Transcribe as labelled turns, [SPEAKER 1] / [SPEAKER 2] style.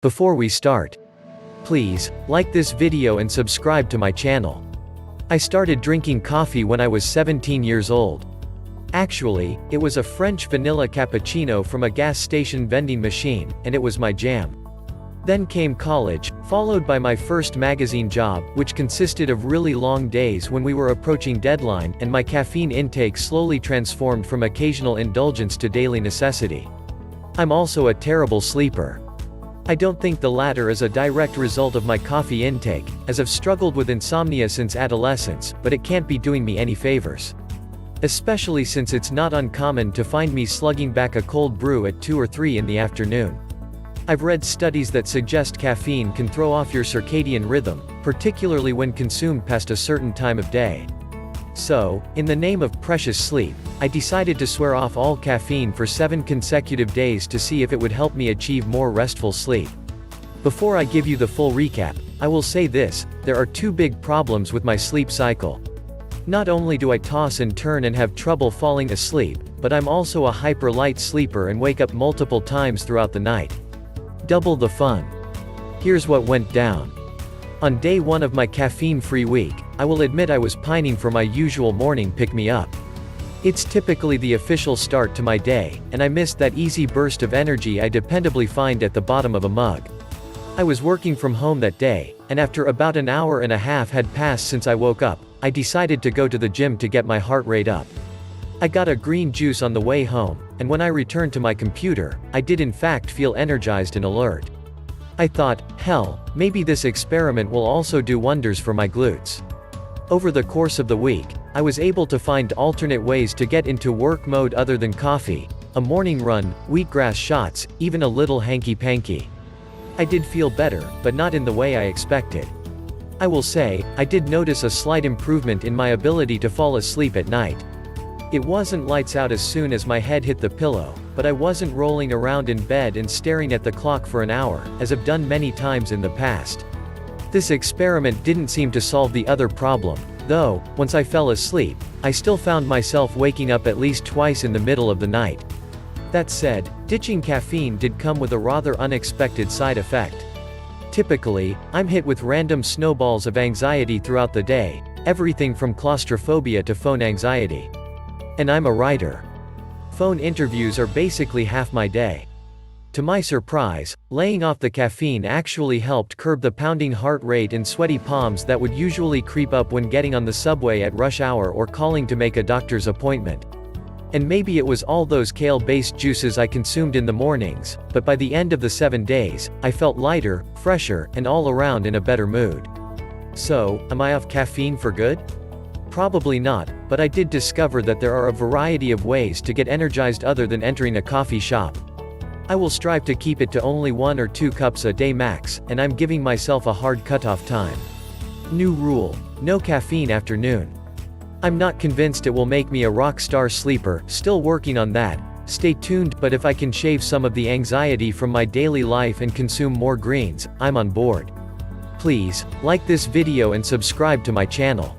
[SPEAKER 1] Before we start, please, like this video and subscribe to my channel. I started drinking coffee when I was 17 years old. Actually, it was a French vanilla cappuccino from a gas station vending machine, and it was my jam. Then came college, followed by my first magazine job, which consisted of really long days when we were approaching deadline, and my caffeine intake slowly transformed from occasional indulgence to daily necessity. I'm also a terrible sleeper. I don't think the latter is a direct result of my coffee intake, as I've struggled with insomnia since adolescence, but it can't be doing me any favors. Especially since it's not uncommon to find me slugging back a cold brew at 2 or 3 in the afternoon. I've read studies that suggest caffeine can throw off your circadian rhythm, particularly when consumed past a certain time of day. So, in the name of precious sleep, I decided to swear off all caffeine for 7 consecutive days to see if it would help me achieve more restful sleep. Before I give you the full recap, I will say this: there are 2 big problems with my sleep cycle. Not only do I toss and turn and have trouble falling asleep, but I'm also a hyper-light sleeper and wake up multiple times throughout the night. Double the fun. Here's what went down. On day 1 of my caffeine-free week, I will admit I was pining for my usual morning pick-me-up. It's typically the official start to my day, and I missed that easy burst of energy I dependably find at the bottom of a mug. I was working from home that day, and after about an hour and a half had passed since I woke up, I decided to go to the gym to get my heart rate up. I got a green juice on the way home, and when I returned to my computer, I did in fact feel energized and alert. I thought, hell, maybe this experiment will also do wonders for my glutes. Over the course of the week, I was able to find alternate ways to get into work mode other than coffee: a morning run, wheatgrass shots, even a little hanky-panky. I did feel better, but not in the way I expected. I will say, I did notice a slight improvement in my ability to fall asleep at night. It wasn't lights out as soon as my head hit the pillow, but I wasn't rolling around in bed and staring at the clock for an hour, as I've done many times in the past. This experiment didn't seem to solve the other problem, though. Once I fell asleep, I still found myself waking up at least twice in the middle of the night. That said, ditching caffeine did come with a rather unexpected side effect. Typically, I'm hit with random snowballs of anxiety throughout the day, everything from claustrophobia to phone anxiety. And I'm a writer. Phone interviews are basically half my day. To my surprise, laying off the caffeine actually helped curb the pounding heart rate and sweaty palms that would usually creep up when getting on the subway at rush hour or calling to make a doctor's appointment. And maybe it was all those kale-based juices I consumed in the mornings, but by the end of the 7 days, I felt lighter, fresher, and all around in a better mood. So, am I off caffeine for good? Probably not, but I did discover that there are a variety of ways to get energized other than entering a coffee shop. I will strive to keep it to only 1 or 2 cups a day max, and I'm giving myself a hard cutoff time. New rule: no caffeine after noon. I'm not convinced it will make me a rock star sleeper, still working on that. Stay tuned, but if I can shave some of the anxiety from my daily life and consume more greens, I'm on board. Please, like this video and subscribe to my channel.